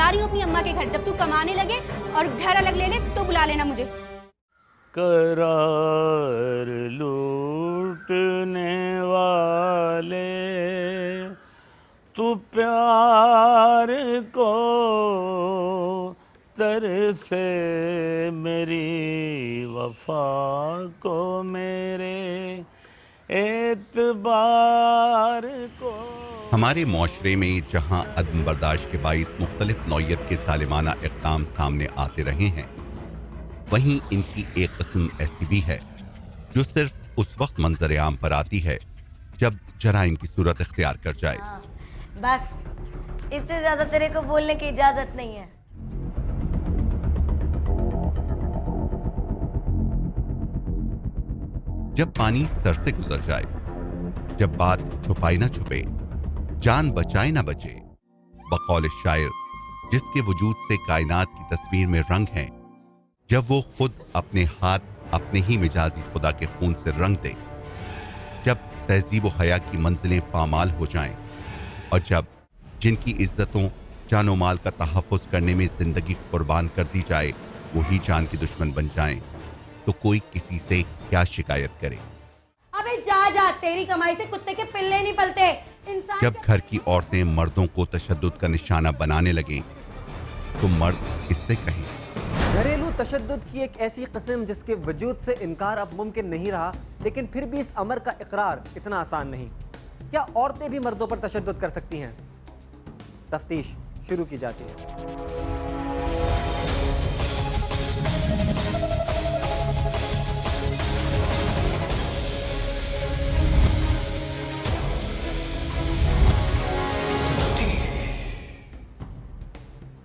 जा रही हूँ अपनी अम्मा के घर, जब तू कमाने लगे और घर अलग ले ले तो बुला लेना मुझे। करार लूटने वाले तू प्यार को तरसे मेरी वफा को मेरे एतबार को। हमारे माशरे में जहां अदम बर्दाश्त के बाइस मुख्तलिफ नौइयत के सालिमाना इक़दाम सामने आते रहे हैं, वहीं इनकी एक किस्म ऐसी भी है जो सिर्फ उस वक्त मंजर आम पर आती है जब जरा इनकी सूरत इख्तियार कर जाए। बस इससे ज्यादा तेरे को बोलने की इजाजत नहीं है। जब पानी सर से गुजर जाए, जब बात छुपाई ना छुपे, जान बचाए ना बचे, बकौल शायर जिसके वजूद से कायनात की तस्वीर में रंग हैं, जब वो खुद अपने हाथ अपने ही मिजाजी खुदा के खून से रंग दे, जब तहजीब व हया की मंजिलें पामाल हो जाएं, और जब जिनकी इज्जतों जानो माल का तहफ़्फ़ुज़ करने में जिंदगी कुर्बान कर दी जाए वही जान के दुश्मन बन जाएं, तो कोई किसी से क्या शिकायत करे। अबे जा जा, तेरी कमाई से कुत्ते के पिल्ले नहीं पलते। इंसान जब घर की औरतें मर्दों को तशद्दुद का निशाना बनाने लगें, तो मर्द किससे कहें। घरेलू तशद्दुद की एक ऐसी किस्म जिसके वजूद से इनकार अब मुमकिन नहीं रहा, लेकिन फिर भी इस अमर का इकरार इतना आसान नहीं। क्या औरतें भी मर्दों पर तशद्दुद कर सकती हैं? तफ्तीश शुरू की जाती है।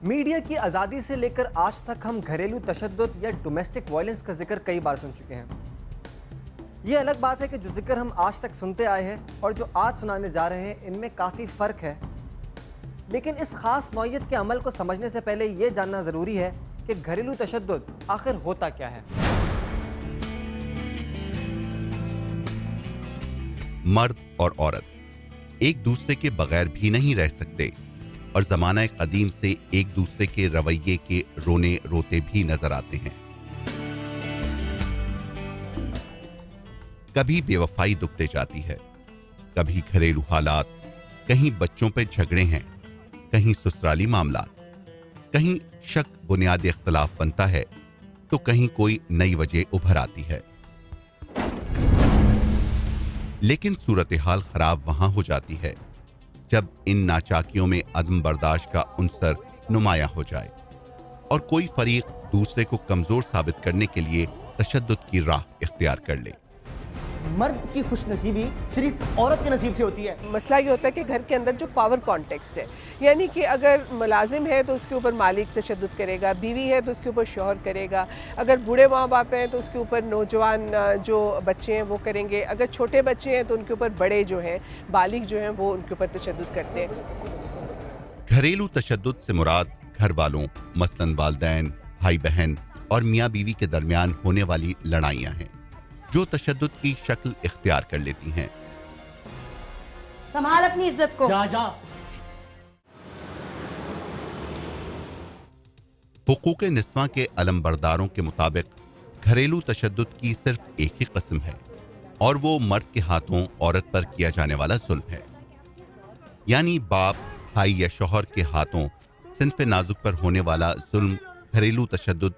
मीडिया की आज़ादी से लेकर आज तक हम घरेलू तशद्दुद या डोमेस्टिक वायलेंस का जिक्र कई बार सुन चुके हैं। ये अलग बात है कि जो जिक्र हम आज तक सुनते आए हैं और जो आज सुनाने जा रहे हैं, इनमें काफ़ी फ़र्क है। लेकिन इस ख़ास नौइयत के अमल को समझने से पहले ये जानना ज़रूरी है कि घरेलू तशद्दुद आखिर होता क्या है। मर्द और औरत एक दूसरे के बगैर भी नहीं रह सकते और ज़माना कदीम से एक दूसरे के रवैये के रोने रोते भी नजर आते हैं। कभी बेवफाई दुखते जाती है, कभी घरेलू हालात, कहीं बच्चों पे झगड़े हैं, कहीं ससुराली मामलात, कहीं शक बुनियादी इख्तलाफ बनता है, तो कहीं कोई नई वजह उभर आती है। लेकिन सूरत हाल खराब वहां हो जाती है जब इन नाचाकियों में अदम बर्दाश्त का उनसर नुमाया हो जाए और कोई फरीक दूसरे को कमजोर साबित करने के लिए तशद्दुद की राह इख्तियार कर ले। मर्द की खुशनसीबी सिर्फ औरत के नसीब से होती है। मसला ये होता है कि घर के अंदर जो पावर कॉन्टेक्स्ट है, यानी कि अगर मुलाजिम है तो उसके ऊपर मालिक तशद्दुद करेगा, बीवी है तो उसके ऊपर शौहर करेगा, अगर बूढ़े माँ बाप हैं तो उसके ऊपर नौजवान जो बच्चे हैं वो करेंगे, अगर छोटे बच्चे हैं तो उनके ऊपर बड़े जो हैं बालिग जो हैं वो उनके ऊपर तशद्दुद करते हैं। घरेलू तशद्दुद से मुराद घर वालों मसलन वालिदैन, भाई बहन और मियाँ बीवी के दरमियान होने वाली लड़ाइयाँ हैं जो तशद्दुद की शक्ल इख्तियार कर लेती हैं। संभाल अपनी इज्जत को। जा जा। हुकूक निस्वा के अलमबरदारों के मुताबिक घरेलू तशद्दुद की सिर्फ एक ही किस्म है और वो मर्द के हाथों औरत पर किया जाने वाला जुल्म है। यानी बाप, भाई या शौहर के हाथों सिन्फ नाजुक पर होने वाला जुल्म घरेलू तशद्दुद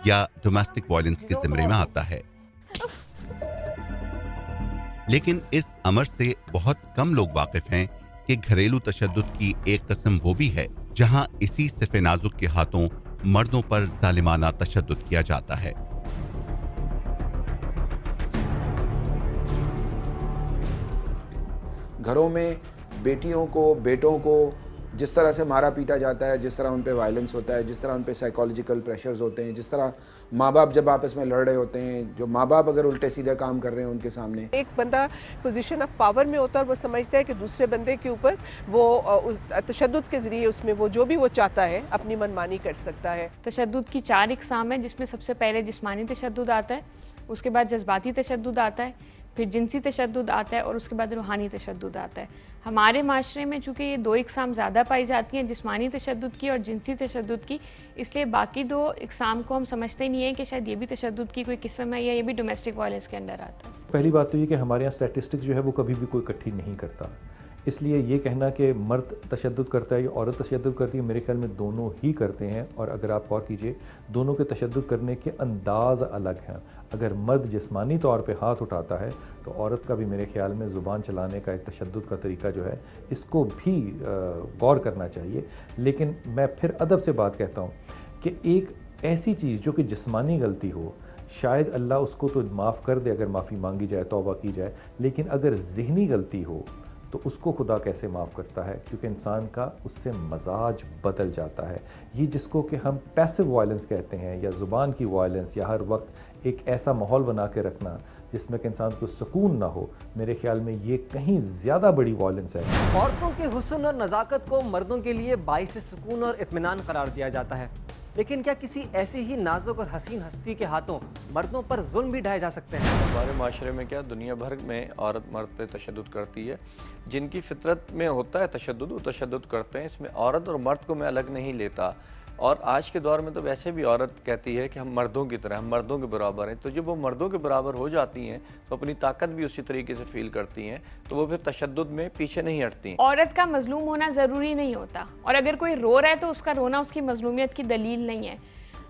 या डोमेस्टिक वायलेंस के ज़िम्मे में आता है। लेकिन इस अमर से बहुत कम लोग वाकिफ हैं कि घरेलू तशद्दुद की एक किस्म वो भी है जहां इसी सिर्फ नाजुक के हाथों मर्दों पर जालिमाना तशद्दुद किया जाता है। घरों में बेटियों को, बेटों को जिस तरह से मारा पीटा जाता है, जिस तरह उन पे वायलेंस होता है, जिस तरह उन पे साइकोलॉजिकल प्रेशर्स होते हैं, जिस तरह माँ बाप जब आपस में लड़ रहे होते हैं, जो माँ बाप अगर उल्टे सीधे काम कर रहे हैं उनके सामने, एक बंदा पोजीशन ऑफ पावर में होता है और वो समझता है कि दूसरे बंदे के ऊपर वो उस तशद्दुद के ज़रिए उसमें वो जो भी वो चाहता है अपनी मनमानी कर सकता है। तशद्दुद की 4 इकसाम है, जिसमें सबसे पहले जिस्मानी तशद्दुद आता है, उसके बाद जज्बाती तशद्दुद आता है, پھر جنسی تشدد آتا ہے اور اس کے بعد روحانی تشدد آتا ہے. ہمارے معاشرے میں چونکہ یہ 2 اقسام زیادہ پائی جاتی ہیں، جسمانی تشدد کی اور جنسی تشدد کی، اس لیے باقی 2 اقسام کو ہم سمجھتے نہیں ہیں کہ شاید یہ بھی تشدد کی کوئی قسم ہے یا یہ بھی ڈومیسٹک وائلنس کے انڈر آتا ہے. پہلی بات تو یہ کہ ہمارے یہاں اسٹیٹسٹکس جو ہے وہ کبھی بھی کوئی اکٹھی نہیں کرتا. اس لیے یہ کہنا کہ مرد تشدد کرتا ہے یا عورت تشدد کرتی ہے، میرے خیال میں دونوں ہی کرتے ہیں. اور اگر آپ غور کیجئے دونوں کے تشدد کرنے کے انداز الگ ہیں. اگر مرد جسمانی طور پہ ہاتھ اٹھاتا ہے تو عورت کا بھی میرے خیال میں زبان چلانے کا ایک تشدد کا طریقہ جو ہے اس کو بھی غور کرنا چاہیے. لیکن میں پھر ادب سے بات کہتا ہوں کہ ایک ایسی چیز جو کہ جسمانی غلطی ہو، شاید اللہ اس کو تو معاف کر دے اگر معافی مانگی جائے، توبہ کی جائے، لیکن اگر ذہنی غلطی ہو تو اس کو خدا کیسے معاف کرتا ہے؟ کیونکہ انسان کا اس سے مزاج بدل جاتا ہے. یہ جس کو کہ ہم پیسو وائلنس کہتے ہیں یا زبان کی وائلنس، یا ہر وقت ایک ایسا ماحول بنا کے رکھنا جس میں کہ انسان کو سکون نہ ہو، میرے خیال میں یہ کہیں زیادہ بڑی وائلنس ہے. عورتوں کے حسن اور نزاکت کو مردوں کے لیے باعث سکون اور اطمینان قرار دیا جاتا ہے، لیکن کیا کسی ایسی ہی نازک اور حسین ہستی کے ہاتھوں مردوں پر ظلم بھی ڈھائے جا سکتے ہیں؟ ہمارے معاشرے میں کیا دنیا بھر میں عورت مرد پہ تشدد کرتی ہے. جن کی فطرت میں ہوتا ہے تشدد، وہ تشدد کرتے ہیں. اس میں عورت اور مرد کو میں الگ نہیں لیتا. اور آج کے دور میں تو ویسے بھی عورت کہتی ہے کہ ہم مردوں کی طرح، ہم مردوں کے برابر ہیں. تو جب وہ مردوں کے برابر ہو جاتی ہیں تو اپنی طاقت بھی اسی طریقے سے فیل کرتی ہیں، تو وہ پھر تشدد میں پیچھے نہیں ہٹتی. عورت کا مظلوم ہونا ضروری نہیں ہوتا، اور اگر کوئی رو رہا ہے تو اس کا رونا اس کی مظلومیت کی دلیل نہیں ہے.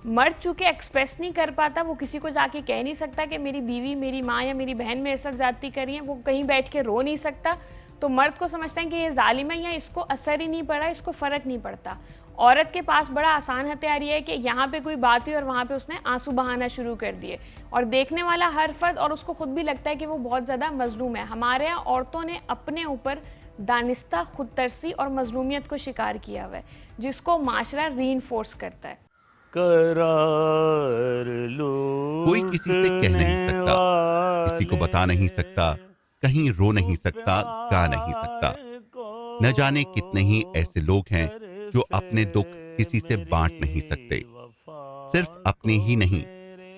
مرد چونکہ ایکسپریس نہیں کر پاتا، وہ کسی کو جا کے کہہ نہیں سکتا کہ میری بیوی، میری ماں یا میری بہن میرے ساتھ زیادتی کر رہی ہیں، وہ کہیں بیٹھ کے رو نہیں سکتا. تو مرد کو سمجھتے ہیں کہ یہ ظالم ہے یا اس کو اثر ہی نہیں پڑا، اس کو فرق نہیں پڑتا. عورت کے پاس بڑا آسان ہتھیار یہ ہے کہ یہاں پہ کوئی بات ہوئی اور وہاں پہ اس نے آنسو بہانا شروع کر دیے، اور دیکھنے والا ہر فرد اور اس کو خود بھی لگتا ہے کہ وہ بہت زیادہ مظلوم ہے. ہمارے یہاں عورتوں نے اپنے اوپر دانستہ خود ترسی اور مظلومیت کو شکار کیا ہوا ہے، جس کو معاشرہ ری انفورس کرتا ہے. قرار کوئی کسی سے کہہ نہیں سکتا، کسی کو بتا نہیں سکتا، کہیں رو نہیں سکتا، گا نہیں سکتا. نہ جانے کتنے ہی ایسے لوگ ہیں جو اپنے دکھ کسی سے بانٹ نہیں سکتے. صرف اپنے ہی نہیں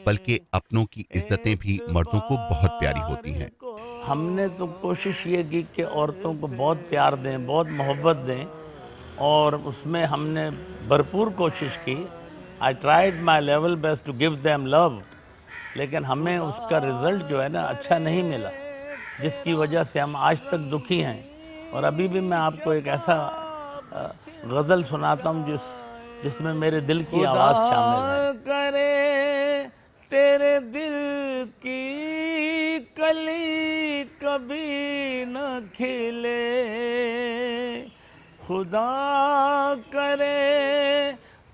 بلکہ اپنوں کی عزتیں بھی مردوں کو بہت پیاری ہوتی ہیں. ہم نے تو کوشش یہ کی کہ عورتوں کو بہت پیار دیں، بہت محبت دیں، اور اس میں ہم نے بھرپور کوشش کی. I tried my level best to give them love، لیکن ہمیں اس کا رزلٹ جو ہے نا اچھا نہیں ملا، جس کی وجہ سے ہم آج تک دکھی ہیں. اور ابھی بھی میں آپ کو ایک ایسا غزل سناتا ہوں جس میں میرے دل کی آواز شامل ہے. خدا کرے تیرے دل کی کلی کبھی نہ کھلے، خدا کرے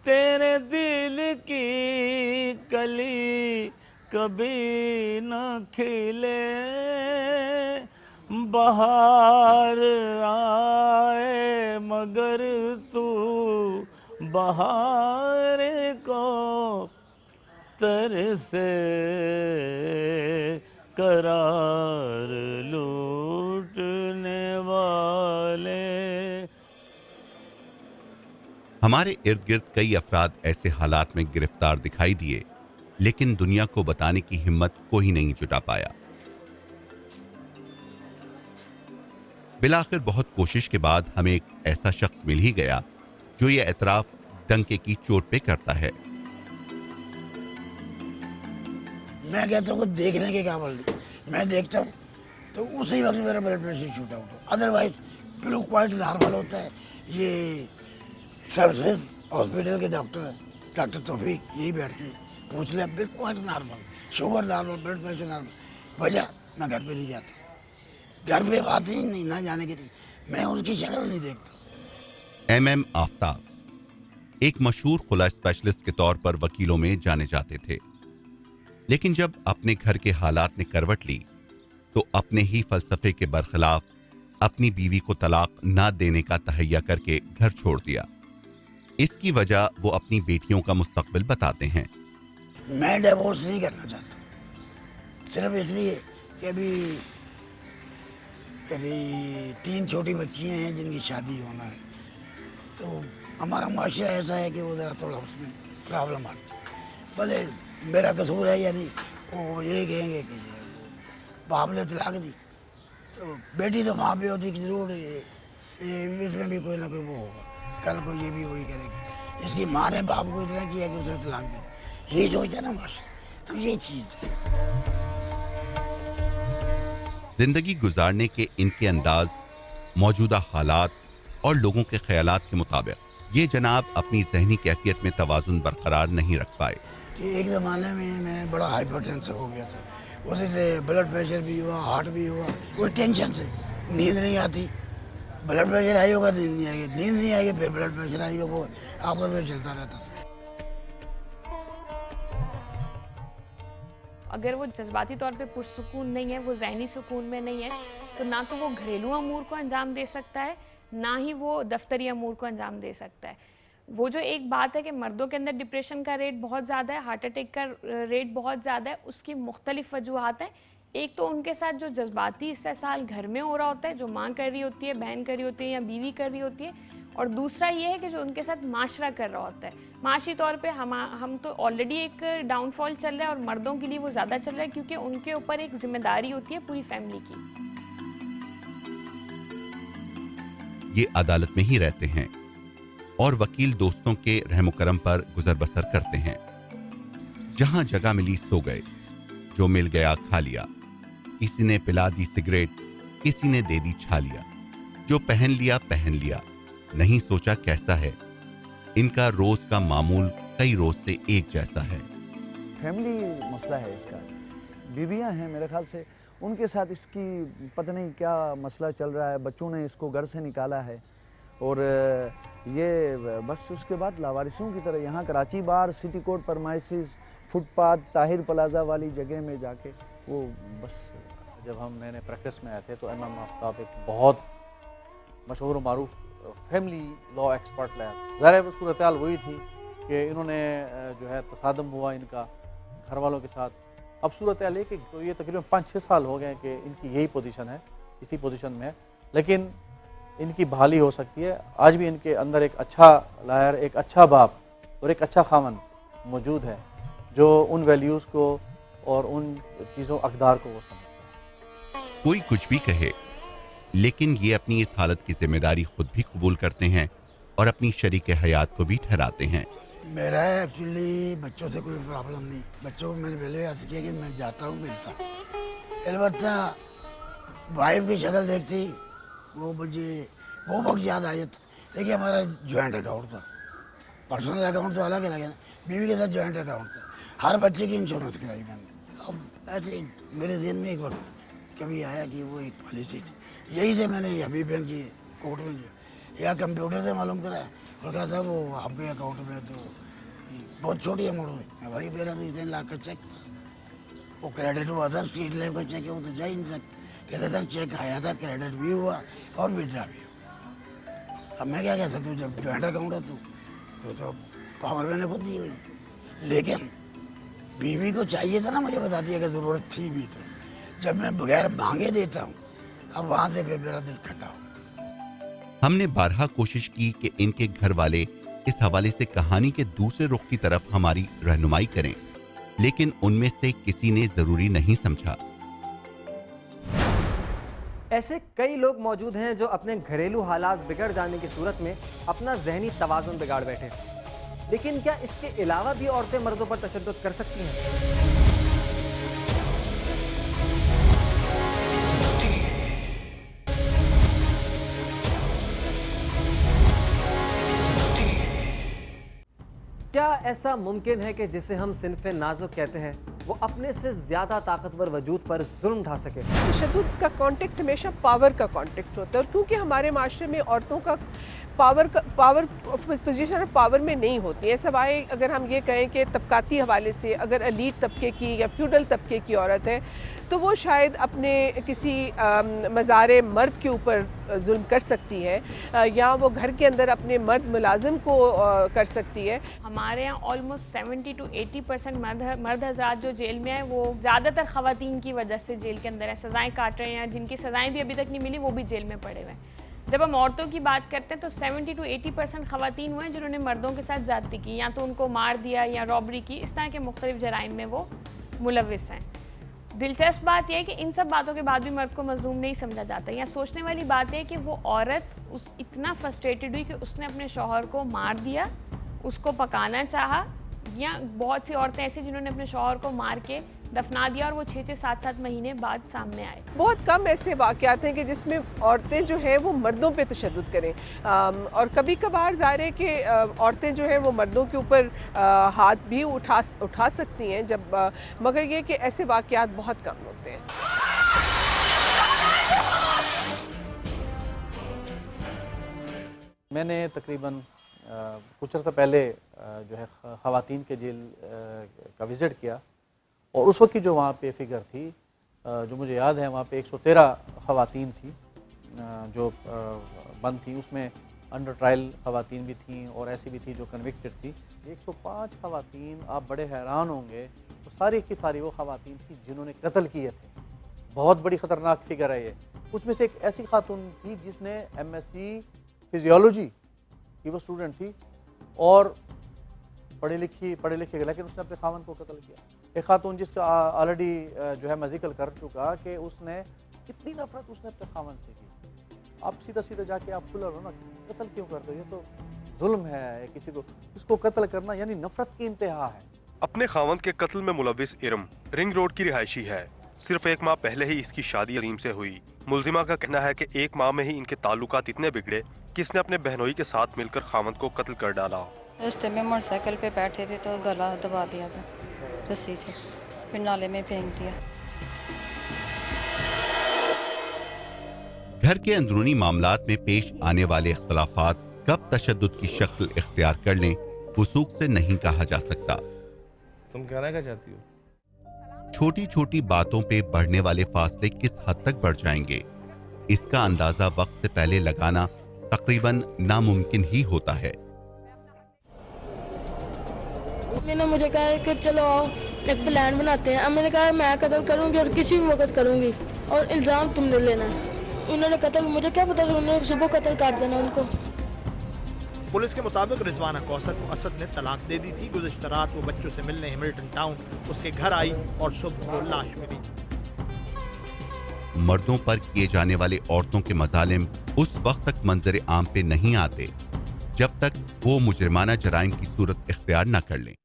تیرے دل کی کلی کبھی نہ کھلے. بہار آئے مگر تو بہار کو ترسے، قرار لوٹنے والے. ہمارے ارد گرد کئی افراد ایسے حالات میں گرفتار دکھائی دیے، لیکن دنیا کو بتانے کی ہمت کوئی نہیں جٹا پایا. بالآخر بہت کوشش کے بعد ہمیں ایک ایسا شخص مل ہی گیا جو یہ اعتراف ڈنکے کی چوٹ پہ کرتا ہے. میں کہتا ہوں کہ دیکھنے کے کام نہیں، میں دیکھتا ہوں تو اسی وقت میرا بلڈ پریشر شوٹ آؤٹ ہو، ادروائز بالکل کوائٹ نارمل ہوتا ہے. یہ سروسز ہاسپٹل کے ڈاکٹر ہیں، ڈاکٹر توفیق یہی بیٹھتے ہیں، پوچھ لیں بالکل quite normal, sugar normal, blood pressure normal. وجہ میں گھر پہ نہیں جاتا، گھر پہ آتے ہی نہیں، نہ جانے کے لیے میں ان کی شکل نہیں دیکھتا. ایم آفتاب ایک مشہور خلا اسپیشلسٹ کے طور پر وکیلوں میں جانے جاتے تھے، لیکن جب اپنے گھر کے حالات نے کروٹ لی تو اپنے ہی فلسفے کے برخلاف اپنی بیوی کو طلاق نہ دینے کا تہیہ کر کے گھر چھوڑ دیا. اس کی وجہ وہ اپنی بیٹیوں کا مستقبل بتاتے ہیں. میں ڈیورس نہیں کرنا چاہتا، صرف اس لیے کہ ابھی 3 چھوٹی بچیاں ہیں جن کی شادی ہونا ہے. تو ہمارا معاشرہ ایسا ہے کہ وہ ذرا تھوڑا اس میں پرابلم آتی ہے. بھلے میرا قصور ہے یا نہیں، وہ یہی کہیں گے کہ बाप ने तलाक दी, तो बेटी तो माँ पे होती कि जरूर इसमें भी कोई ना कोई वो होगा, कल को ये भी वही करेगी। इसकी माँ ने बाप को इतना किया कि उसने तलाक दी, यही सोचता ना बस। तो ये चीज़ है। जिंदगी गुजारने के इनके अंदाज, मौजूदा हालात और लोगों के ख्यालात के मुताबिक ये जनाब अपनी जहनी कैफियत में तवाज़ुन बरकरार नहीं रख पाए। कि एक ज़माने में मैं बड़ा हाइपरटेंसिव हो गया था, उसी से ब्लड प्रेशर भी हुआ, हार्ट भी हुआ, कोई टेंशन से नींद नहीं आती। ब्लड प्रेशर आई होगा नींद नहीं आएगी, नींद नहीं आएगी फिर ब्लड प्रेशर आई होगा, वो आपस में चलता रहता। अगर वो जज्बाती तौर पे पुरसुकून नहीं है, वो जहनी सुकून में नहीं है, तो ना तो वो घरेलू अमूर को अंजाम दे सकता है, ना ही वो दफ्तरी अमूर को अंजाम दे सकता है। वो जो एक बात है कि मर्दों के अंदर डिप्रेशन का रेट बहुत ज़्यादा है, हार्ट अटैक का रेट बहुत ज़्यादा है, उसकी मुख्तलिफ वजूहात हैं। एक तो उनके साथ जो जज्बाती इस्तेसाल घर में हो रहा होता है, जो माँ कर रही होती है, बहन कर रही होती है या बीवी कर रही होती है, और दूसरा ये है कि जो उनके साथ माशरा कर रहा होता है। माशी तौर पे हम तो ऑलरेडी एक डाउनफॉल चल रहा है, और मर्दों के लिए वो ज़्यादा चल रहा है क्योंकि उनके ऊपर एक जिम्मेदारी होती है पूरी फैमिली की। ये अदालत में ही रहते हैं और वकील दोस्तों के रहम करम पर गुजर बसर करते हैं। जहां जगह मिली सो गए, जो मिल गया खा लिया, किसी ने पिला दी सिगरेट, किसी ने दे दी छालिया, जो पहन लिया, नहीं सोचा कैसा है। इनका रोज का मामूल कई रोज से एक जैसा है। फैमिली मसला है इसका, बीवियां हैं मेरे ख्याल से, उनके साथ इसकी पता नहीं क्या मसला चल रहा है, बच्चों ने इसको घर से निकाला है, और ये बस उसके बाद लावारिसों की तरह यहाँ Karachi bar city court premises footpath Tahir plaza वाली जगह में जाके वो बस। जब हम नए नए प्रैक्टिस में आए थे तो इमाम आफ्ताब एक बहुत मशहूर मारूफ फैमिली लॉ एक्सपर्ट लाया। ज़ाहिर सूरत हाल वही थी कि इन्होंने जो है तसादम हुआ इनका घर वालों के साथ। अब सूरत हाल है कि तो ये तकरीबन 5-6 साल हो गए कि इनकी यही पोजीशन है, इसी पोजीशन में है, लेकिन इनकी बहाली हो सकती है। आज भी इनके अंदर एक अच्छा लायर, एक अच्छा बाप और एक अच्छा खामन मौजूद है जो उन वैल्यूज़ को और उन चीज़ों अक़दार को वो समझता है। कोई कुछ भी कहे, लेकिन ये अपनी इस हालत की जिम्मेदारी खुद भी कबूल करते हैं और अपनी शरीक हयात को भी ठहराते हैं। मेरा एक्चुअली बच्चों से कोई प्रॉब्लम नहीं, बच्चों को मैंने पहले अर्ज किया कि मैं जाता हूँ मिलता हूँ। अलबत्ता वाइफ की शक्ल देखती वो मुझे वो वक्त याद आ जाता। देखिए हमारा जॉइंट अकाउंट था, पर्सनल अकाउंट तो अलग अलग है ना, बीवी के साथ जॉइंट अकाउंट था, हर बच्चे की इंश्योरेंस कराई मैंने। अब ऐसे मेरे दिन में एक वक्त कभी आया कि वो एक पॉलिसी थी, यही से मैंने हबीब बैंक की कोर्ट में जो या कंप्यूटर से मालूम कराया और कहा था वो आपके अकाउंट में तो बहुत छोटी अमाउंट हुई। भाई मेरा तो 3 लाख का चेक था, वो क्रेडिट हुआ था, स्टेट लाइफ का चेक है, वो तो जा ही नहीं सकता। कहते सर चेक आया था, क्रेडिट भी हुआ और विड्रा भी हुआ। अब मैं क्या कह सकता हूँ, जब जॉइंट अकाउंट है तो पावर मैंने खुद दी हुई, लेकिन बीवी को चाहिए था ना मुझे बताती है कि ज़रूरत थी भी, तो जब मैं बगैर मांगे देता हूँ अब वहाँ से फिर मेरा दिल खटा हो। हमने बारहा कोशिश की कि इनके घर वाले इस हवाले से कहानी के दूसरे रुख की तरफ हमारी रहनुमाई करें, लेकिन उनमें से किसी ने जरूरी नहीं समझा। ऐसे कई लोग मौजूद हैं जो अपने घरेलू हालात बिगड़ जाने की सूरत में अपना जहनी तवाज़ुन बिगाड़ बैठे। लेकिन क्या इसके अलावा भी औरतें मर्दों पर तशद्दुद कर सकती हैं? क्या ऐसा मुमकिन है कि जिसे हम सिन्फ़े नाजुक कहते हैं वो अपने से ज़्यादा ताकतवर वजूद पर जुल्म ढा सके? तशद्दुद का कॉन्टेक्स्ट हमेशा पावर का कॉन्टेक्स्ट होता है, और क्योंकि हमारे माशरे में औरतों का पावर पोजीशन और पावर में नहीं होती है। सवाए अगर हम ये कहें कि तबकाती हवाले से अगर एलीट तबके की या फ्यूडल तबके की औरत है तो वो शायद अपने किसी मज़ारे मर्द के ऊपर जुल्म कर सकती है, या वो घर के अंदर अपने मर्द मुलाजिम को कर सकती है। हमारे यहाँ ऑलमोस्ट 70 to 80% मर्द हज़रात जो जेल में हैं वो ज़्यादातर ख़वातीन की वजह से जेल के अंदर है, सज़ाएँ काट रहे हैं, जिनकी सज़ाएँ भी अभी तक नहीं मिली वो भी जेल में पड़े हुए हैं। जब हम औरतों की बात करते हैं तो 70 to 80% ख़वातीन हुए हैं जिन्होंने मर्दों के साथ ज़्यादती की, या तो उनको मार दिया या रॉबरी की, इस तरह के मुख्तलिफ जराइम में वो मुलविस हैं। दिलचस्प बात यह है कि इन सब बातों के बाद भी मर्द को मजलूम नहीं समझा जाता। यहाँ सोचने वाली बात है कि वो औरत इतना फ्रस्ट्रेटेड हुई कि उसने अपने शौहर को मार दिया, उसको पकाना चाहा, या बहुत सी औरतें ऐसी जिन्होंने अपने शौहर को मार के दफना दिया और वो 6-6, 7-7 महीने बाद सामने आए। बहुत कम ऐसे वाक़यात हैं कि जिसमें औरतें जो हैं वो मर्दों पे तशद्दुद करें, और कभी कभार ज़ाहिर है कि औरतें जो हैं वो मर्दों के ऊपर हाथ भी उठा सकती हैं जब, मगर ये कि ऐसे वाक़यात बहुत कम होते हैं। मैंने तकरीबन कुछ अर्सा पहले जो है ख़वातीन के जेल का विज़िट किया, और उस वक्त की जो वहाँ पे फ़िगर थी, जो मुझे याद है, वहाँ पे 113 ख़वातीन थी जो बंद थी। उसमें अंडर ट्रायल ख़वातीन भी थीं और ऐसी भी थी जो कन्विक्टेड थी। 105 ख़वातीन, आप बड़े हैरान होंगे, तो सारी की सारी वो ख़वातीन थी जिन्होंने कत्ल किए थे। बहुत बड़ी ख़तरनाक फ़िगर है ये। उसमें से एक ऐसी खातून थी जिसने MSc फिजियोलॉजी की वो स्टूडेंट थी और पढ़े लिखे लेकिन उसने अपने खामन को कत्ल किया। एक खातून जिसका ऑलरेडी जो है मैं जिक्र कर चुका कि उसने कितनी नफरत उसने अपने खामन से की। आप सीधा जाके आप खुला रहो ना, कत्ल क्यों करते हो? ये तो जुल्म है किसी को, इसको कत्ल करना यानी नफरत की इंतहा है। अपने खावंद के कत्ल में मुलविस इरम रिंग रोड की रिहायशी है। सिर्फ 1 माह पहले ही इसकी शादी अजीम से हुई। मुलजिमा का कहना है कि 1 माह में ही इनके ताल्लुकात इतने बिगड़े कि इसने अपने बहनोई के साथ मिलकर खावंद को कत्ल कर डाला। रास्ते में मोटरसाइकिल पे बैठे थे तो गला दबा दिया था रस्सी से, फिर नाले में फेंक दिया। घर के अंदरूनी मामलात में पेश आने वाले इख्तलाफात कब तशद्दुद की शक्ल इख्तियार कर लें, वसूख से नहीं कहा जा सकता। तुम कहना क्या चाहती हो? छोटी छोटी बातों पे बढ़ने वाले फासले किस हद तक बढ़ जाएंगे, इसका अंदाजा वक्त से पहले लगाना तकरीबन नामुमकिन ही होता है। मैंने मुझे कहा कि चलो आओ एक प्लान बनाते हैं। अब मैंने कहा मैं कत्ल करूंगी और किसी भी वक्त करूंगी और इल्ज़ाम तुमने लेना है। उन्होंने कत्ल, मुझे क्या पता, उन्होंने सुबह कत्ल कर देना उनको। पुलिस के मुताबिक रिजवाना कौसर को असद ने तलाक दे दी थी। गुज़िश्ता रात वो बच्चों से मिलने हैमिल्टन टाउन उसके घर आई और सुबह को लाश मिली। मर्दों पर किए जाने वाले औरतों के मजालिम उस वक्त तक मंजर आम पे नहीं आते जब तक वो मुजरिमाना जराइम की सूरत इख्तियार न कर लें।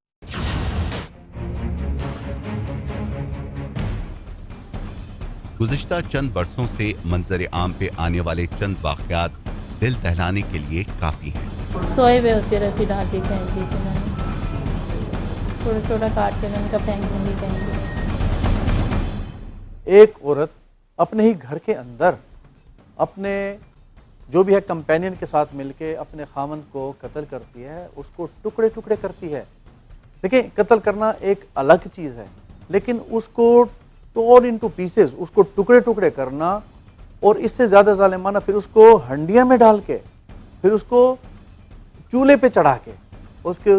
गुज़िश्ता चंद बरसों से मंजर आम पे आने वाले चंद वाक़यात दिल दहलाने के लिए काफी हैं। सोए हुए उसके रस्सी डाल के फेंक दी थी मैंने, छोटा काट के मैंने कहा फेंक दूंगी कहीं। एक औरत अपने ही घर के अंदर अपने जो भी है कंपेनियन के साथ मिलके अपने खामन को कत्ल करती है, उसको टुकड़े टुकड़े करती है। देखिए, कत्ल करना एक अलग चीज़ है, लेकिन उसको टोर इनटू पीसेस, उसको टुकड़े टुकड़े करना और इससे ज़्यादा ज़ालिमाना फिर उसको हंडिया में डाल के फिर उसको चूल्हे पे चढ़ा के उसके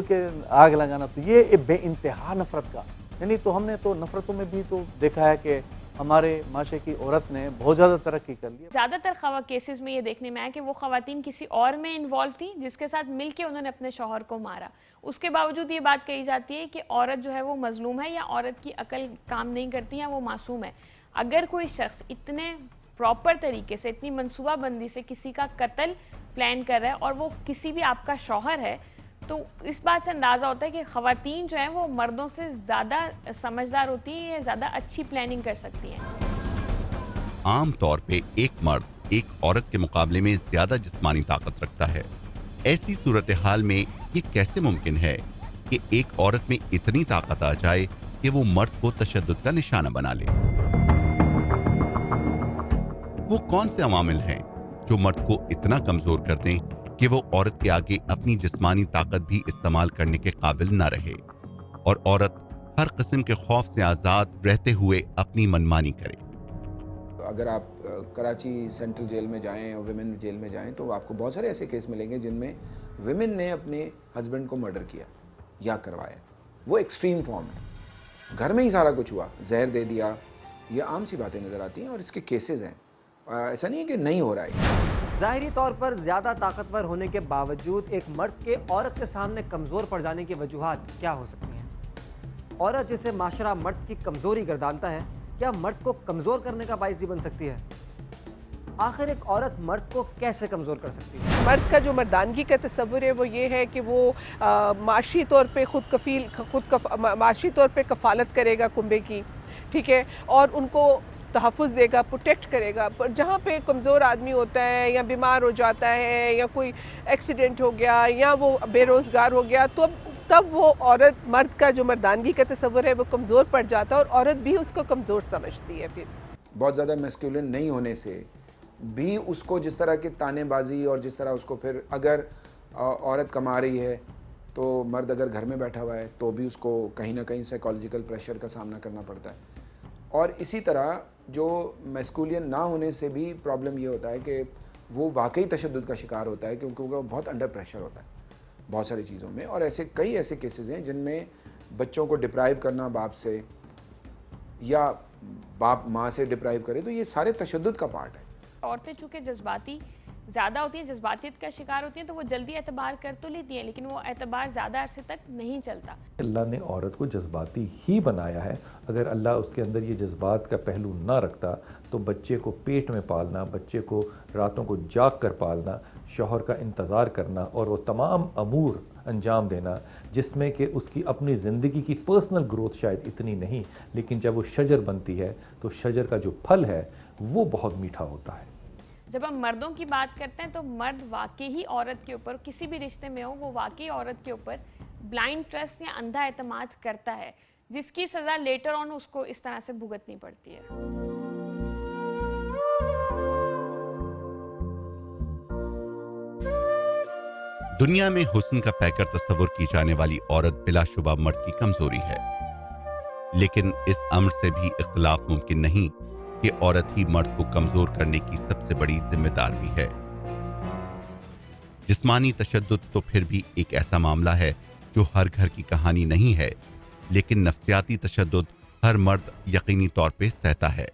आग लगाना, तो ये बेइंतहा नफरत का, यानी तो हमने तो नफरतों में भी तो देखा है कि हमारे माशरे की औरत ने बहुत ज़्यादा तरक्की कर ली। ज़्यादातर केसेस में ये देखने में आया कि वो ख़वातीन किसी और में इन्वॉल्व थी जिसके साथ मिलके उन्होंने अपने शौहर को मारा। उसके बावजूद ये बात कही जाती है कि औरत जो है वो मजलूम है या औरत की अकल काम नहीं करती या वो मासूम है। अगर कोई शख्स इतने प्रॉपर तरीके से, इतनी मनसूबाबंदी से किसी का कत्ल प्लान कर रहा है और वो किसी भी आपका शौहर है, तो इस बात से अंदाज़ा होता है कि ख़वातीन जो हैं वो मर्दों से ज़्यादा समझदार होती हैं या ज़्यादा अच्छी प्लानिंग कर सकती हैं। आम तौर पे एक मर्द एक औरत के मुकाबले में ज़्यादा जिस्मानी ताकत रखता है। ऐसी सूरत हाल में ये कैसे मुमकिन है कि एक औरत में इतनी ताकत आ जाए कि वो मर्द को तशद्दुद का निशाना बना ले? वो कौन से अवामिल हैं जो मर्द को इतना कमज़ोर कर दें कि वो औरत के आगे अपनी जिस्मानी ताकत भी इस्तेमाल करने के काबिल न रहे और औरत हर किस्म के खौफ से आज़ाद रहते हुए अपनी मनमानी करे? अगर आप कराची सेंट्रल जेल में जाएं और विमेन जेल में जाएं तो आपको बहुत सारे ऐसे केस मिलेंगे जिनमें विमेन ने अपने हस्बैंड को मर्डर किया या करवाया। वो एक्सट्रीम फॉर्म है, घर में ही सारा कुछ हुआ, जहर दे दिया, ये आम सी बातें नज़र आती हैं और इसके केसेस हैं, ऐसा नहीं है कि नहीं हो रहा है। ज़ाहिरी तौर पर ज़्यादा ताकतवर होने के बावजूद एक मर्द के औरत के सामने कमज़ोर पड़ जाने की वजूहात क्या हो सकती हैं? औरत जिसे माशरा मर्द की कमज़ोरी गर्दानता है, کیا مرد کو کمزور کرنے کا باعث بھی بن سکتی ہے؟ آخر ایک عورت مرد کو کیسے کمزور کر سکتی ہے؟ مرد کا جو مردانگی کا تصور ہے وہ یہ ہے کہ وہ معاشی طور پہ معاشی طور پہ کفالت کرے گا کنبے کی، ٹھیک ہے، اور ان کو تحفظ دے گا، پروٹیکٹ کرے گا. پر جہاں پہ کمزور آدمی ہوتا ہے یا بیمار ہو جاتا ہے یا کوئی ایکسیڈنٹ ہو گیا یا وہ بے روزگار ہو گیا، تو تب وہ عورت، مرد کا جو مردانگی کا تصور ہے وہ کمزور پڑ جاتا ہے اور عورت بھی اس کو کمزور سمجھتی ہے. پھر بہت زیادہ میسکولن نہیں ہونے سے بھی اس کو جس طرح کی تانے بازی اور جس طرح اس کو پھر اگر عورت کما رہی ہے تو مرد اگر گھر میں بیٹھا ہوا ہے تو بھی اس کو کہیں نہ کہیں سائیکالوجیکل پریشر کا سامنا کرنا پڑتا ہے. اور اسی طرح جو میسکولین نہ ہونے سے بھی پرابلم یہ ہوتا ہے کہ وہ واقعی تشدد کا شکار ہوتا ہے کیونکہ وہ بہت انڈر پریشر ہوتا ہے بہت ساری چیزوں میں. اور ایسے کئی ایسے کیسز ہیں جن میں بچوں کو ڈپرائیو کرنا باپ سے یا باپ ماں سے ڈپرائیو کرے، تو یہ سارے تشدد کا پارٹ ہے. عورتیں چونکہ جذباتی زیادہ ہوتی ہیں، جذباتیت کا شکار ہوتی ہیں، تو وہ جلدی اعتبار کر تو لیتی ہیں لیکن وہ اعتبار زیادہ عرصے تک نہیں چلتا. اللہ نے عورت کو جذباتی ہی بنایا ہے. اگر اللہ اس کے اندر یہ جذبات کا پہلو نہ رکھتا تو بچے کو پیٹ میں پالنا، بچے کو راتوں کو جاگ کر پالنا، شوہر کا انتظار کرنا اور وہ تمام امور انجام دینا جس میں کہ اس کی اپنی زندگی کی پرسنل گروتھ شاید اتنی نہیں، لیکن جب وہ شجر بنتی ہے تو شجر کا جو پھل ہے وہ بہت میٹھا ہوتا ہے. جب ہم مردوں کی بات کرتے ہیں تو مرد واقعی ہی عورت کے اوپر، کسی بھی رشتے میں ہو، وہ واقعی عورت کے اوپر بلائنڈ ٹرسٹ یا اندھا اعتماد کرتا ہے، جس کی سزا لیٹر آن اس کو اس طرح سے بھگتنی پڑتی ہے. دنیا میں حسن کا پیکر تصور کی جانے والی عورت بلا شبہ مرد کی کمزوری ہے، لیکن اس امر سے بھی اختلاف ممکن نہیں کہ عورت ہی مرد کو کمزور کرنے کی سب سے بڑی ذمہ دار بھی ہے. جسمانی تشدد تو پھر بھی ایک ایسا معاملہ ہے جو ہر گھر کی کہانی نہیں ہے، لیکن نفسیاتی تشدد ہر مرد یقینی طور پہ سہتا ہے.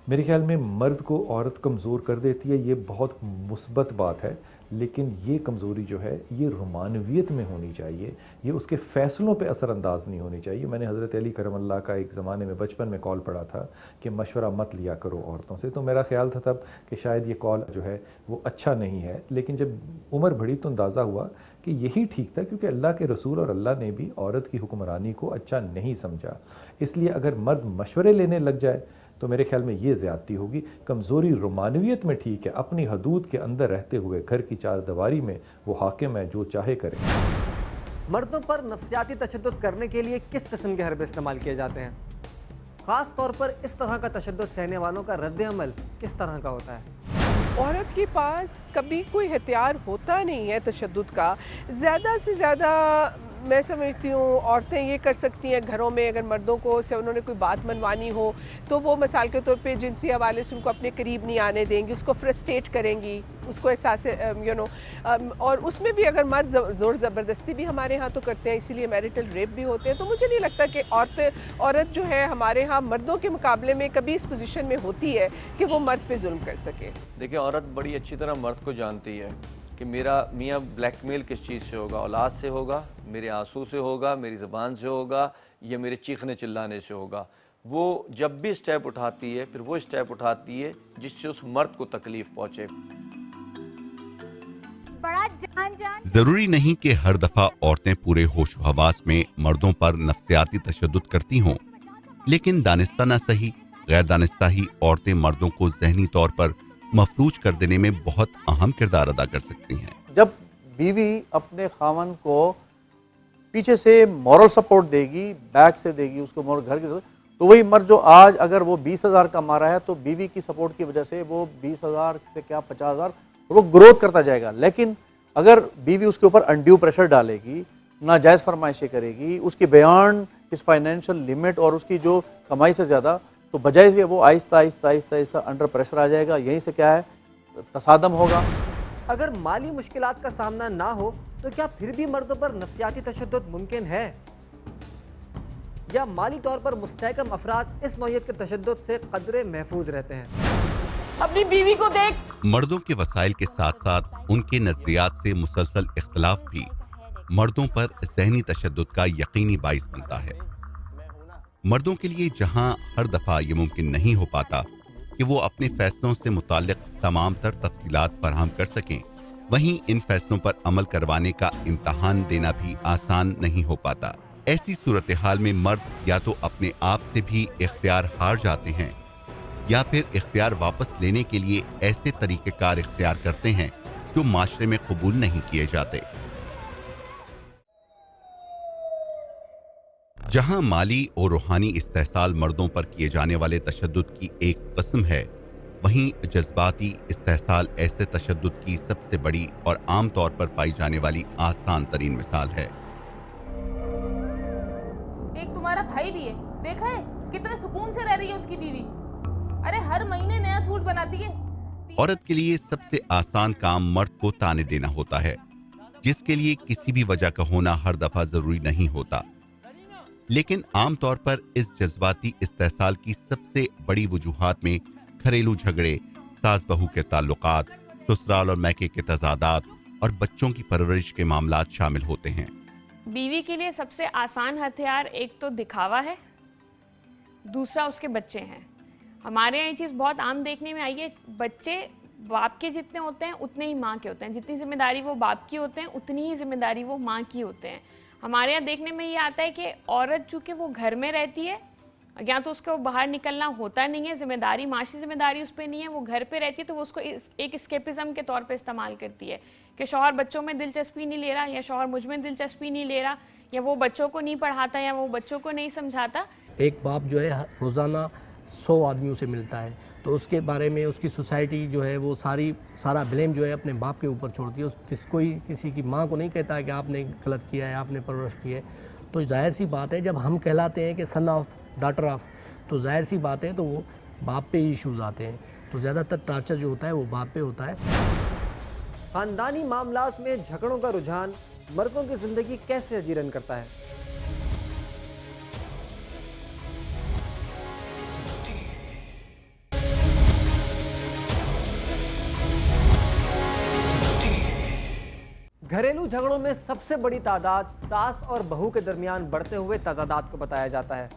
میرے خیال میں مرد کو عورت کمزور کر دیتی ہے، یہ بہت مثبت بات ہے، لیکن یہ کمزوری جو ہے یہ رومانویت میں ہونی چاہیے، یہ اس کے فیصلوں پہ اثر انداز نہیں ہونی چاہیے. میں نے حضرت علی کرم اللہ کا ایک زمانے میں بچپن میں کال پڑھا تھا کہ مشورہ مت لیا کرو عورتوں سے، تو میرا خیال تھا تب کہ شاید یہ کال جو ہے وہ اچھا نہیں ہے، لیکن جب عمر بڑھی تو اندازہ ہوا کہ یہی ٹھیک تھا، کیونکہ اللہ کے رسول اور اللہ نے بھی عورت کی حکمرانی کو اچھا نہیں سمجھا. اس لیے اگر مرد مشورے لینے لگ جائے تو میرے خیال میں یہ زیادتی ہوگی. کمزوری رومانویت میں ٹھیک ہے، اپنی حدود کے اندر رہتے ہوئے گھر کی چار دیواری میں وہ حاکم ہے، جو چاہے کرے. مردوں پر نفسیاتی تشدد کرنے کے لیے کس قسم کے حربے استعمال کیے جاتے ہیں؟ خاص طور پر اس طرح کا تشدد سہنے والوں کا رد عمل کس طرح کا ہوتا ہے؟ عورت کے پاس کبھی کوئی ہتھیار ہوتا نہیں ہے تشدد کا. زیادہ سے زیادہ میں سمجھتی ہوں عورتیں یہ کر سکتی ہیں گھروں میں، اگر مردوں کو سے انہوں نے کوئی بات منوانی ہو تو وہ مثال کے طور پہ جنسی حوالے سے ان کو اپنے قریب نہیں آنے دیں گی، اس کو فرسٹریٹ کریں گی، اس کو احساس اور اس میں بھی اگر مرد زور زبردستی بھی ہمارے ہاں تو کرتے ہیں، اسی لیے میریٹل ریپ بھی ہوتے ہیں. تو مجھے نہیں لگتا کہ عورت جو ہے ہمارے ہاں مردوں کے مقابلے میں کبھی اس پوزیشن میں ہوتی ہے کہ وہ مرد پہ ظلم کر سکے. دیکھیں عورت بڑی اچھی طرح مرد کو جانتی ہے کہ میرا میاں بلیک میل کس چیز سے ہوگا، اولاد سے ہوگا، میرے آنسو سے ہوگا، میری زبان سے ہوگا یا میرے چیخنے چلانے سے ہوگا. وہ جب بھی اسٹیپ اٹھاتی ہے پھر وہ اسٹیپ اٹھاتی ہے جس سے اس مرد کو تکلیف پہنچے. ضروری نہیں کہ ہر دفعہ عورتیں پورے ہوش و حواس میں مردوں پر نفسیاتی تشدد کرتی ہوں، لیکن دانستہ نہ صحیح غیر دانستہ ہی عورتیں مردوں کو ذہنی طور پر مفلوج کر دینے میں بہت اہم کردار ادا کر سکتی ہیں. جب بیوی اپنے خاوند کو پیچھے سے مورل سپورٹ دے گی، بیک سے دے گی اس کو مورل گھر کی، تو وہی مرد جو آج اگر وہ 20,000 کما رہا ہے تو بیوی کی سپورٹ کی وجہ سے وہ 20,000 سے کیا 50,000 وہ گروتھ کرتا جائے گا. لیکن اگر بیوی اس کے اوپر انڈیو پریشر ڈالے گی، ناجائز فرمائشیں کرے گی، اس کی بیانڈ اس فائنینشیل لمٹ اور اس کی جو کمائی سے زیادہ، تو بجائے کہ وہ آہستہ آہستہ آہستہ آہستہ انڈر پریشر آ جائے گا. یہیں سے کیا ہے تصادم ہوگا. اگر مالی مشکلات کا سامنا نہ ہو تو کیا پھر بھی مردوں پر نفسیاتی تشدد ممکن ہے؟ یا مالی طور پر مستحکم افراد اس نوعیت کے تشدد سے قدرے محفوظ رہتے ہیں؟ اپنی بیوی کو دیکھ. مردوں کے وسائل کے ساتھ ساتھ ان کے نظریات سے مسلسل اختلاف بھی مردوں پر ذہنی تشدد کا یقینی باعث بنتا ہے. मर्दों के लिए जहां हर दफा ये मुमकिन नहीं हो पाता कि वो अपने फैसलों से मुताल्लिक तमाम तर तफसीलात फराहम कर सकें, वहीं इन फैसलों पर अमल करवाने का इम्तहान देना भी आसान नहीं हो पाता। ऐसी सूरत हाल में मर्द या तो अपने आप से भी इख्तियार हार जाते हैं या फिर इख्तियार वापस लेने के लिए ऐसे तरीक़ेकार इख्तियार करते हैं जो माशरे में कबूल नहीं किए जाते। जहां माली और रूहानी इस्तेहसाल मर्दों पर किए जाने वाले तशद्दुद की एक किस्म है, वहीं जज्बाती इस्तेहसाल ऐसे तशद्दुद की सबसे बड़ी और आम तौर पर पाई जाने वाली आसान तरीन मिसाल है। एक तुम्हारा भाई भी है, देखा है कितने सुकून से रह रही है उसकी बीवी। अरे हर महीने नया सूट बनाती है। औरत के लिए सबसे आसान काम मर्द को ताने देना होता है, जिसके लिए किसी भी वजह का होना हर दफा जरूरी नहीं होता। लेकिन आम तौर पर इस जज्बाती इस्तेहसाल की सबसे बड़ी वजूहात में घरेलू झगड़े, सास बहू के ताल्लुकात, ससुराल और मैके के तजादात और बच्चों की परवरिश के मामलात शामिल होते हैं। बीवी के लिए सबसे आसान हथियार एक तो दिखावा है, दूसरा उसके बच्चे हैं। हमारे यहाँ ये चीज़ बहुत आम देखने में आई है, बच्चे बाप के जितने होते हैं उतने ही माँ के होते हैं। जितनी जिम्मेदारी वो बाप की होते हैं उतनी ही जिम्मेदारी वो माँ की होते हैं। हमारे यहाँ देखने में ये आता है कि औरत चूँकि वो घर में रहती है, या तो उसको बाहर निकलना होता नहीं है, जिम्मेदारी माशी जिम्मेदारी उस पर नहीं है, वो घर पे रहती है, तो वो उसको एक एस्केपिज्म के तौर पे इस्तेमाल करती है कि शौहर बच्चों में दिलचस्पी नहीं ले रहा, या शौहर मुझ में दिलचस्पी नहीं ले रहा, या वो बच्चों को नहीं पढ़ाता, या वो बच्चों को नहीं समझाता। एक बाप जो है रोज़ाना 100 आदमियों से मिलता है, तो उसके बारे में उसकी सोसाइटी जो है वो सारा ब्लेम जो है अपने बाप के ऊपर छोड़ती है। कोई किसी की माँ को नहीं कहता है कि आपने गलत किया है, आपने परवरिश की है। तो जाहिर सी बात है जब हम कहलाते हैं कि सन ऑफ डॉटर ऑफ, तो जाहिर सी बात है तो वो बाप पे ही इश्यूज आते हैं। तो ज़्यादातर टार्चर जो होता है वो बाप पे होता है। खानदानी मामलात में झगड़ों का रुझान मर्दों की ज़िंदगी कैसे अजीरन करता है? घरेलू झगड़ों में सबसे बड़ी तादाद सास और बहू के दरमियान बढ़ते हुए तजादात को बताया जाता है।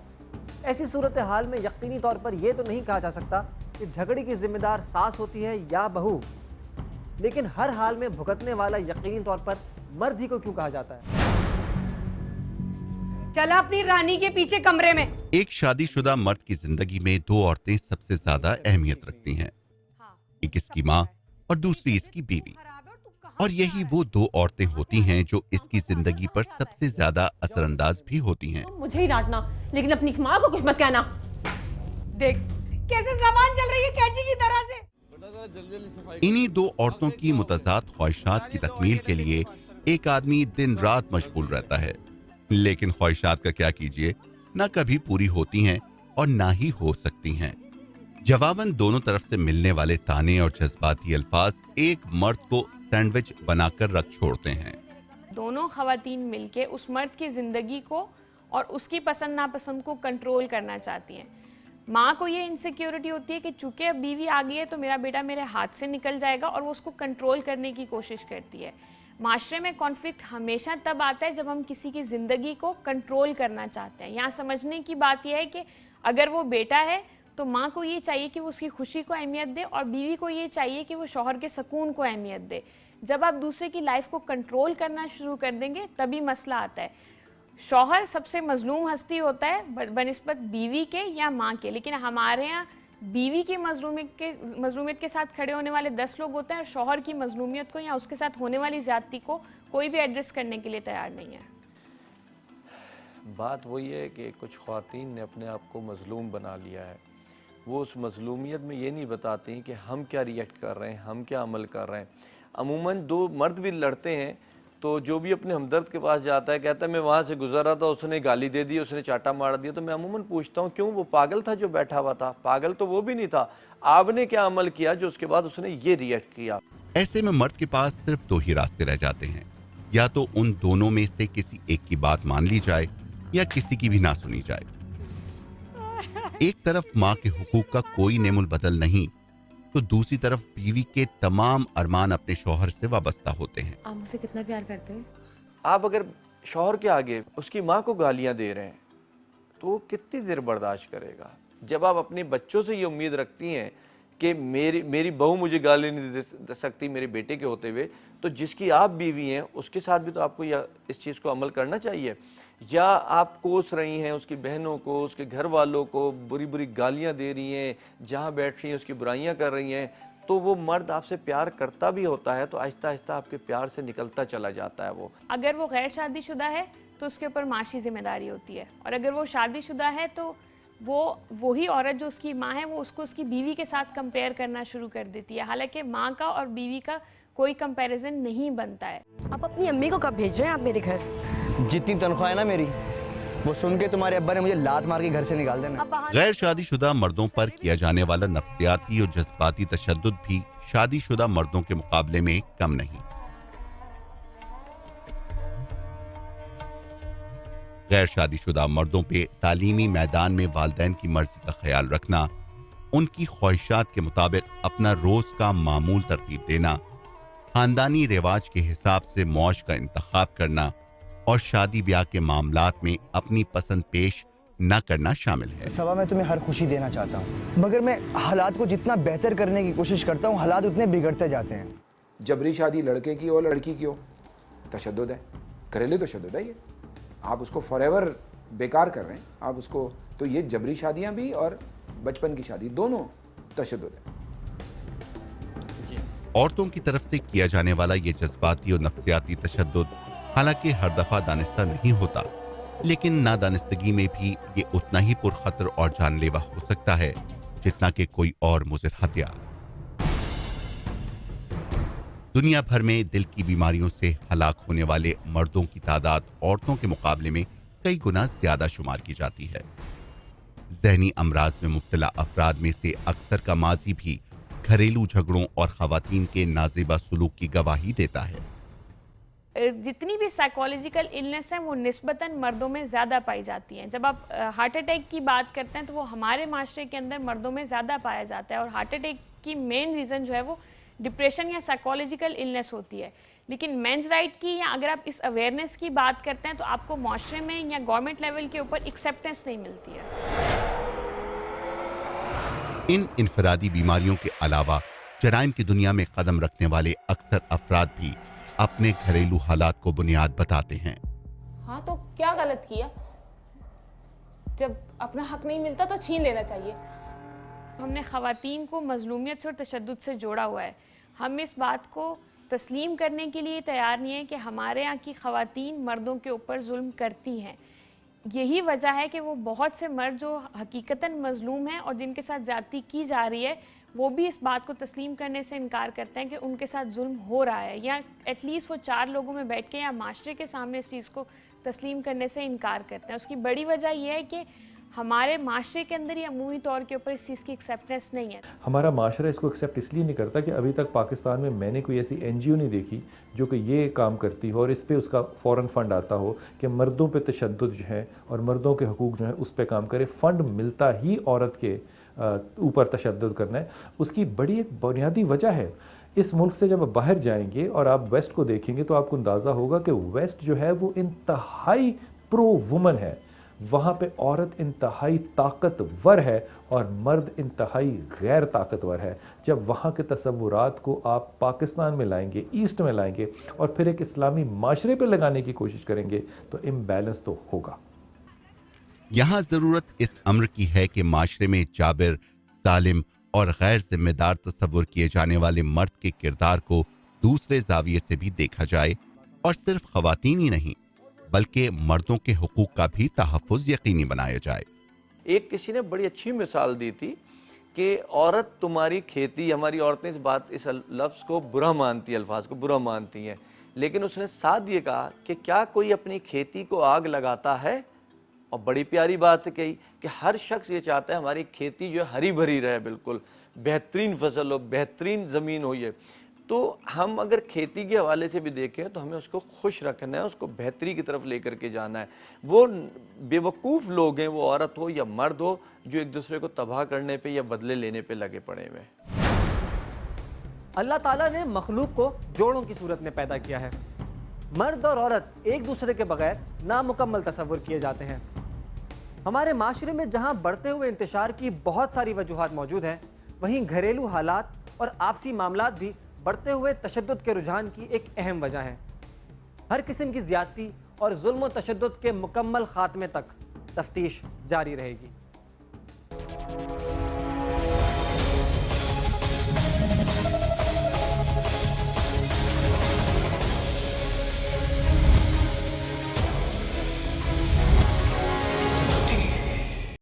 ऐसी सूरत हाल में यकीनी तौर पर यह तो नहीं कहा जा सकता कि झगड़े की जिम्मेदार सास होती है या बहू, लेकिन हर हाल में भुगतने वाला यकीनी तौर पर मर्द ही को क्यों कहा जाता है? चला अपनी रानी के पीछे कमरे में। एक शादीशुदा मर्द की जिंदगी में दो औरतें सबसे ज्यादा अहमियत रखती हैं, एक इसकी माँ और दूसरी इसकी बीवी। और यही वो दो औरतें होती हैं जो इसकी जिंदगी पर सबसे ज्यादा असरअंदाज भी होती हैं। मुझे ही डांटना, लेकिन अपनी माँ को कुछ मत कहना। देख कैसे ज़बान चल रही है कैंची की तरह से। इन्हीं दो औरतों की मुतज़ाद ख्वाहिशात की तकमील के लिए एक आदमी दिन रात मशगूल रहता है, लेकिन ख्वाहिशात का क्या कीजिए, ना कभी पूरी होती हैं और ना ही हो सकती हैं। जवाबन दोनों तरफ से मिलने वाले ताने और जज्बाती अल्फाज एक मर्द को सैंडविच बनाकर रख छोड़ते हैं। दोनों खवातीन मिलके उस मर्द की ज़िंदगी को और उसकी पसंद नापसंद को कंट्रोल करना चाहती हैं। माँ को ये इनसिक्योरिटी होती है कि चूँकि अब बीवी आ गई है तो मेरा बेटा मेरे हाथ से निकल जाएगा, और वो उसको कंट्रोल करने की कोशिश करती है। माशरे में कॉन्फ्लिक्ट हमेशा तब आता है जब हम किसी की ज़िंदगी को कंट्रोल करना चाहते हैं। यहाँ समझने की बात यह है कि अगर वो बेटा है तो माँ को ये चाहिए कि वो उसकी खुशी को अहमियत दे, और बीवी को ये चाहिए कि वो शौहर के सुकून को अहमियत दे। जब आप दूसरे की लाइफ को कंट्रोल करना शुरू कर देंगे तभी मसला आता है। शौहर सबसे मजलूम हस्ती होता है बनिस्बत बीवी के या माँ के, लेकिन हमारे यहाँ बीवी की मजलूमियत के साथ खड़े होने वाले 10 लोग होते हैं, और शौहर की मजलूमियत को या उसके साथ होने वाली ज़्यादती को कोई भी एड्रेस करने के लिए तैयार नहीं है। बात वही है कि कुछ ख्वातीन ने अपने आप को मजलूम बना लिया है। वो उस मजलूमियत में ये नहीं बताती कि हम क्या रिएक्ट कर रहे हैं, हम क्या अमल कर रहे हैं। अमूमन दो मर्द भी लड़ते हैं तो जो भी अपने हमदर्द के पास जाता है कहता है मैं वहाँ से गुजर रहा था, उसने गाली दे दी, उसने चाटा मार दिया, तो मैं अमूमन पूछता हूँ क्यों, वो पागल था जो बैठा हुआ था? पागल तो वो भी नहीं था, आपने क्या अमल किया जो उसके बाद उसने ये रिएक्ट किया? ऐसे में मर्द के पास सिर्फ दो ही रास्ते रह जाते हैं, या तो उन दोनों में से किसी एक की बात मान ली जाए या किसी की भी ना सुनी जाए। एक तरफ माँ के हुकूक का कोई नेमुल बदल नहीं, तो दूसरी तरफ बीवी के तमाम अरमान अपने शौहर से वाबस्ता होते हैं। आप मुझसे कितना प्यार करते हैं? आप अगर शौहर के आगे उसकी माँ को गालियां दे रहे हैं, تو وہ کتنی دیر برداشت کرے گا؟ جب آپ اپنے بچوں سے یہ امید رکھتی ہیں کہ میری بہو مجھے گالی نہیں دے سکتی میرے بیٹے کے ہوتے ہوئے، تو جس کی آپ بیوی ہیں اس کے ساتھ بھی تو آپ کو اس چیز کو عمل کرنا چاہیے. یا آپ کوس رہی ہیں اس کی بہنوں کو، اس کے گھر والوں کو، بری بری گالیاں دے رہی ہیں، جہاں بیٹھ رہی ہیں اس کی برائیاں کر رہی ہیں، تو وہ مرد آپ سے پیار کرتا بھی ہوتا ہے تو آہستہ آہستہ آپ کے پیار سے نکلتا چلا جاتا ہے. وہ اگر وہ غیر شادی شدہ ہے تو اس کے اوپر معاشی ذمہ داری ہوتی ہے، اور اگر وہ شادی شدہ ہے تو وہی عورت جو اس کی ماں ہے وہ اس کو اس کی بیوی کے ساتھ کمپیئر کرنا شروع کر دیتی ہے، حالانکہ ماں کا اور بیوی کا کوئی کمپیریزن نہیں بنتا ہے. آپ اپنی امی کو کب بھیج رہے ہیں آپ میرے گھر؟ جتنی تنخواہ ہے نا میری، وہ سن کے تمہارے ابا نے مجھے لات مار کے گھر سے نکال دینا. غیر شادی شدہ مردوں پر کیا جانے والا نفسیاتی اور جذباتی تشدد بھی شادی شدہ مردوں کے مقابلے میں کم نہیں. غیر شادی شدہ مردوں پہ تعلیمی میدان میں والدین کی مرضی کا خیال رکھنا، ان کی خواہشات کے مطابق اپنا روز کا معمول ترتیب دینا، خاندانی رواج کے حساب سے موج کا انتخاب کرنا اور شادی بیاہ کے معاملات میں اپنی پسند پیش نہ کرنا شامل ہے. سوا میں تمہیں ہر خوشی دینا چاہتا ہوں، مگر میں حالات کو جتنا بہتر کرنے کی کوشش کرتا ہوں حالات اتنے بگڑتے جاتے ہیں. جبری شادی لڑکے کی اور لڑکی کی ہو، تشدد ہے، گھریلو تشدد ہے. یہ آپ اس کو فار ایور بیکار کر رہے ہیں آپ اس کو. تو یہ جبری شادیاں بھی اور بچپن کی شادی دونوں تشدد ہے. عورتوں کی طرف سے کیا جانے والا یہ جذباتی اور نفسیاتی تشدد حالانکہ ہر دفعہ دانستہ نہیں ہوتا، لیکن نادانستگی میں بھی یہ اتنا ہی پرخطر اور جان لیوا ہو سکتا ہے جتنا کہ کوئی اور مضر ہتھیار. دنیا بھر میں دل کی بیماریوں سے ہلاک ہونے والے مردوں کی تعداد عورتوں کے مقابلے میں کئی گنا زیادہ شمار کی جاتی ہے. ذہنی امراض میں مبتلا افراد میں سے اکثر کا ماضی بھی گھریلو جھگڑوں اور خواتین کے نازیبا سلوک کی گواہی دیتا ہے. جتنی بھی سائیکولوجیکل النس ہیں وہ نسبتاً مردوں میں زیادہ پائی جاتی ہیں. جب آپ ہارٹ اٹیک کی بات کرتے ہیں تو وہ ہمارے معاشرے کے اندر مردوں میں زیادہ پایا جاتا ہے، اور ہارٹ اٹیک کی مین ریزن جو ہے وہ ڈپریشن یا سائیکولوجیکل النس ہوتی ہے. لیکن مینز رائٹ کی یا اگر آپ اس اویئرنیس کی بات کرتے ہیں تو آپ کو معاشرے میں یا گورنمنٹ لیول کے اوپر ایکسیپٹنس نہیں ملتی ہے. ان انفرادی بیماریوں کے علاوہ جرائم کی دنیا میں قدم رکھنے والے اکثر افراد بھی اپنے گھریلو حالات کو بنیاد بتاتے ہیں. ہاں تو کیا غلط کیا؟ جب اپنا حق نہیں ملتا تو چھین لینا چاہیے. ہم نے خواتین کو مظلومیت اور تشدد سے جوڑا ہوا ہے. ہم اس بات کو تسلیم کرنے کے لیے تیار نہیں ہیں کہ ہمارے یہاں کی خواتین مردوں کے اوپر ظلم کرتی ہیں. یہی وجہ ہے کہ وہ بہت سے مرد جو حقیقتاً مظلوم ہیں اور جن کے ساتھ زیادتی کی جا رہی ہے وہ بھی اس بات کو تسلیم کرنے سے انکار کرتے ہیں کہ ان کے ساتھ ظلم ہو رہا ہے، یا ایٹ لیسٹ وہ چار لوگوں میں بیٹھ کے یا معاشرے کے سامنے اس چیز کو تسلیم کرنے سے انکار کرتے ہیں. اس کی بڑی وجہ یہ ہے کہ ہمارے معاشرے کے اندر یہ عمومی طور کے اوپر اس چیز کی ایکسیپٹنس نہیں ہے. ہمارا معاشرہ اس کو ایکسیپٹ اس لیے نہیں کرتا کہ ابھی تک پاکستان میں نے کوئی ایسی این جی او نہیں دیکھی جو کہ یہ کام کرتی ہو اور اس پہ اس کا فوراً فنڈ آتا ہو کہ مردوں پہ تشدد جو ہے اور مردوں کے حقوق جو ہیں اس پہ کام کرے. فنڈ ملتا ہی عورت کے اوپر تشدد کرنا ہے. اس کی بڑی ایک بنیادی وجہ ہے. اس ملک سے جب آپ باہر جائیں گے اور آپ ویسٹ کو دیکھیں گے تو آپ کو اندازہ ہوگا کہ ویسٹ جو ہے وہ انتہائی پرو وومن ہے. وہاں پہ عورت انتہائی طاقتور ہے اور مرد انتہائی غیر طاقتور ہے. جب وہاں کے تصورات کو آپ پاکستان میں لائیں گے، ایسٹ میں لائیں گے اور پھر ایک اسلامی معاشرے پہ لگانے کی کوشش کریں گے تو امبیلنس تو ہوگا. یہاں ضرورت اس امر کی ہے کہ معاشرے میں جابر، ظالم اور غیر ذمہ دار تصور کیے جانے والے مرد کے کردار کو دوسرے زاویے سے بھی دیکھا جائے اور صرف خواتین ہی نہیں بلکہ مردوں کے حقوق کا بھی تحفظ یقینی بنایا جائے. ایک کسی نے بڑی اچھی مثال دی تھی کہ عورت تمہاری کھیتی. ہماری عورتیں اس لفظ کو برا مانتی ہیں، الفاظ کو برا مانتی ہیں، لیکن اس نے ساتھ یہ کہا کہ کیا کوئی اپنی کھیتی کو آگ لگاتا ہے؟ اور بڑی پیاری بات کہی کہ ہر شخص یہ چاہتا ہے ہماری کھیتی جو ہے ہری بھری رہے، بالکل بہترین فصل ہو، بہترین زمین ہو. یہ تو ہم اگر کھیتی کے حوالے سے بھی دیکھیں تو ہمیں اس کو خوش رکھنا ہے، اس کو بہتری کی طرف لے کر کے جانا ہے. وہ بے وقوف لوگ ہیں، وہ عورت ہو یا مرد ہو، جو ایک دوسرے کو تباہ کرنے پہ یا بدلے لینے پہ لگے پڑے ہوئے. اللہ تعالیٰ نے مخلوق کو جوڑوں کی صورت میں پیدا کیا ہے. مرد اور عورت ایک دوسرے کے بغیر نامکمل تصور کیے جاتے ہیں. ہمارے معاشرے میں جہاں بڑھتے ہوئے انتشار کی بہت ساری وجوہات موجود ہیں، وہیں گھریلو حالات اور آپسی معاملات بھی بڑھتے ہوئے تشدد کے رجحان کی ایک اہم وجہ ہیں۔ ہر قسم کی زیادتی اور ظلم و تشدد کے مکمل خاتمے تک تفتیش جاری رہے گی۔